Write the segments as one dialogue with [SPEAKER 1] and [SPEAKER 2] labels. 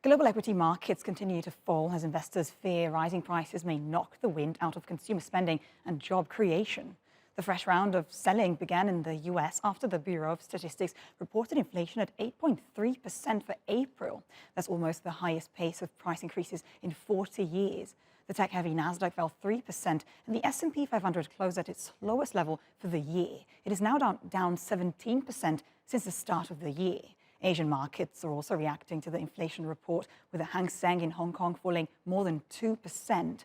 [SPEAKER 1] Global equity markets continue to fall as investors fear rising prices may knock the wind out of consumer spending and job creation. The fresh round of selling began in the US after the Bureau of Statistics reported inflation at 8.3% for April. That's almost the highest pace of price increases in 40 years. The tech-heavy Nasdaq fell 3%, and the S&P 500 closed at its lowest level for the year. It is now down 17% since the start of the year. Asian markets are also reacting to the inflation report, with the Hang Seng in Hong Kong falling more than 2%.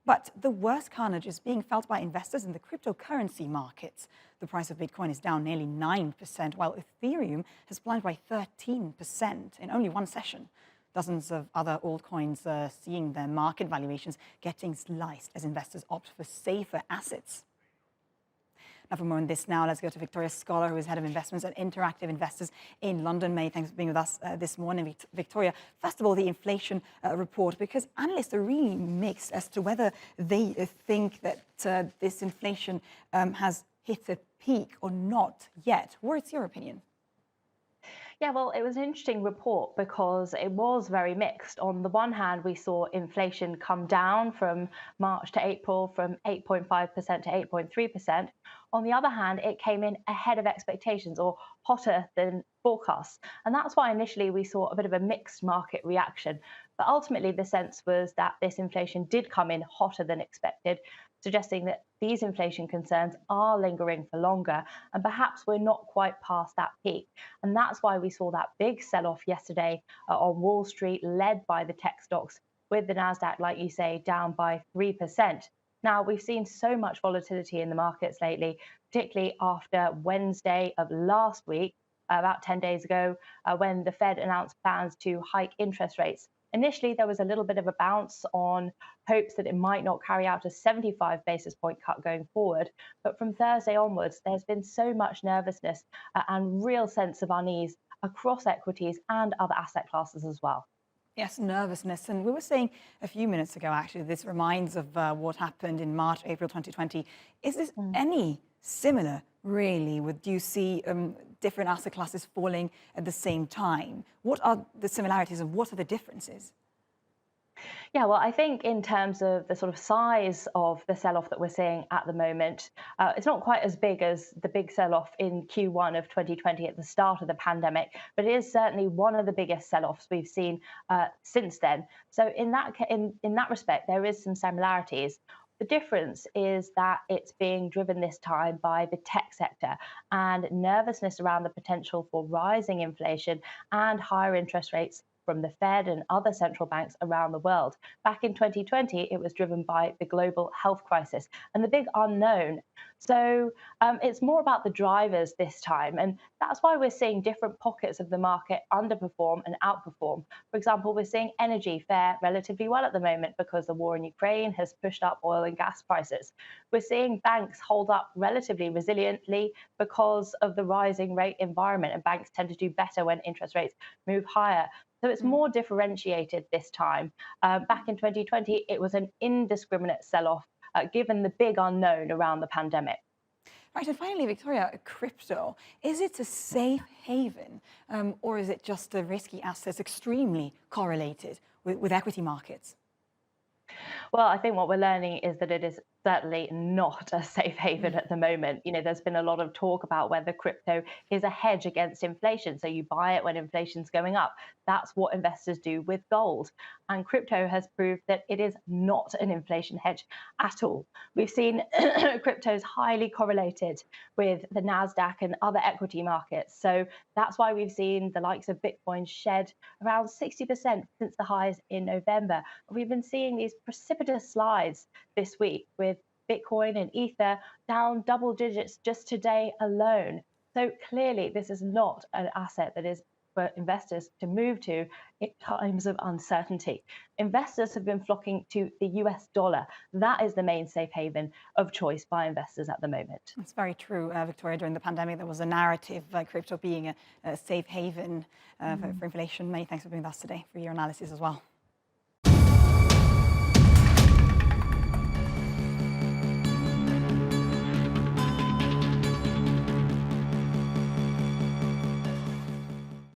[SPEAKER 1] But the worst carnage is being felt by investors in the cryptocurrency markets. The price of Bitcoin is down nearly 9%, while Ethereum has plunged by 13% in only one session. Dozens of other altcoins are seeing their market valuations getting sliced as investors opt for safer assets. Now, for more on this let's go to Victoria Scholar, who is Head of Investments at Interactive Investors in London. Many thanks for being with us this morning, Victoria. First of all, the inflation report, because analysts are really mixed as to whether they think that this inflation has hit a peak or not yet. What's your opinion?
[SPEAKER 2] Yeah, well, it was an interesting report because it was very mixed. On the one hand, we saw inflation come down from March to April from 8.5% to 8.3%. On the other hand, it came in ahead of expectations or hotter than forecasts. And that's why initially we saw a bit of a mixed market reaction. But ultimately, the sense was that this inflation did come in hotter than expected, suggesting that these inflation concerns are lingering for longer, and perhaps we're not quite past that peak. And that's why we saw that big sell-off yesterday on Wall Street, led by the tech stocks, with the Nasdaq, like you say, down by 3%. Now, we've seen so much volatility in the markets lately, particularly after Wednesday of last week, about 10 days ago, when the Fed announced plans to hike interest rates. Initially, there was a little bit of a bounce on hopes that it might not carry out a 75 basis point cut going forward. But from Thursday onwards, there's been so much nervousness and real sense of unease across equities and other asset classes as well.
[SPEAKER 1] Yes, nervousness. And we were saying a few minutes ago, actually, this reminds of what happened in March, April 2020. Is this any similar, really? Do you see different asset classes falling at the same time? What are the similarities and what are the differences?
[SPEAKER 2] Yeah, well, I think in terms of the sort of size of the sell-off that we're seeing at the moment, it's not quite as big as the big sell-off in Q1 of 2020 at the start of the pandemic, but it is certainly one of the biggest sell-offs we've seen since then. So in that respect, there is some similarities. The difference is that it's being driven this time by the tech sector and nervousness around the potential for rising inflation and higher interest rates from the Fed and other central banks around the world. Back in 2020, it was driven by the global health crisis and the big unknown. So it's more about the drivers this time. And that's why we're seeing different pockets of the market underperform and outperform. For example, we're seeing energy fare relatively well at the moment because the war in Ukraine has pushed up oil and gas prices. We're seeing banks hold up relatively resiliently because of the rising rate environment, and banks tend to do better when interest rates move higher. So it's more differentiated this time. Back in 2020, it was an indiscriminate sell-off, given the big unknown around the pandemic.
[SPEAKER 1] Right, and finally, Victoria, crypto, is it a safe haven or is it just a risky asset extremely correlated with equity markets?
[SPEAKER 2] Well, I think what we're learning is that it is certainly not a safe haven at the moment. You know, there's been a lot of talk about whether crypto is a hedge against inflation. So you buy it when inflation's going up. That's what investors do with gold. And crypto has proved that it is not an inflation hedge at all. We've seen cryptos highly correlated with the Nasdaq and other equity markets. So that's why we've seen the likes of Bitcoin shed around 60% since the highs in November. We've been seeing these precipitous slides this week with Bitcoin and Ether down double digits just today alone. So clearly, this is not an asset that is for investors to move to in times of uncertainty. Investors have been flocking to the US dollar. That is the main safe haven of choice by investors at the moment.
[SPEAKER 1] That's very true, Victoria. During the pandemic, there was a narrative crypto being a safe haven for inflation. Many thanks for being with us today for your analysis as well.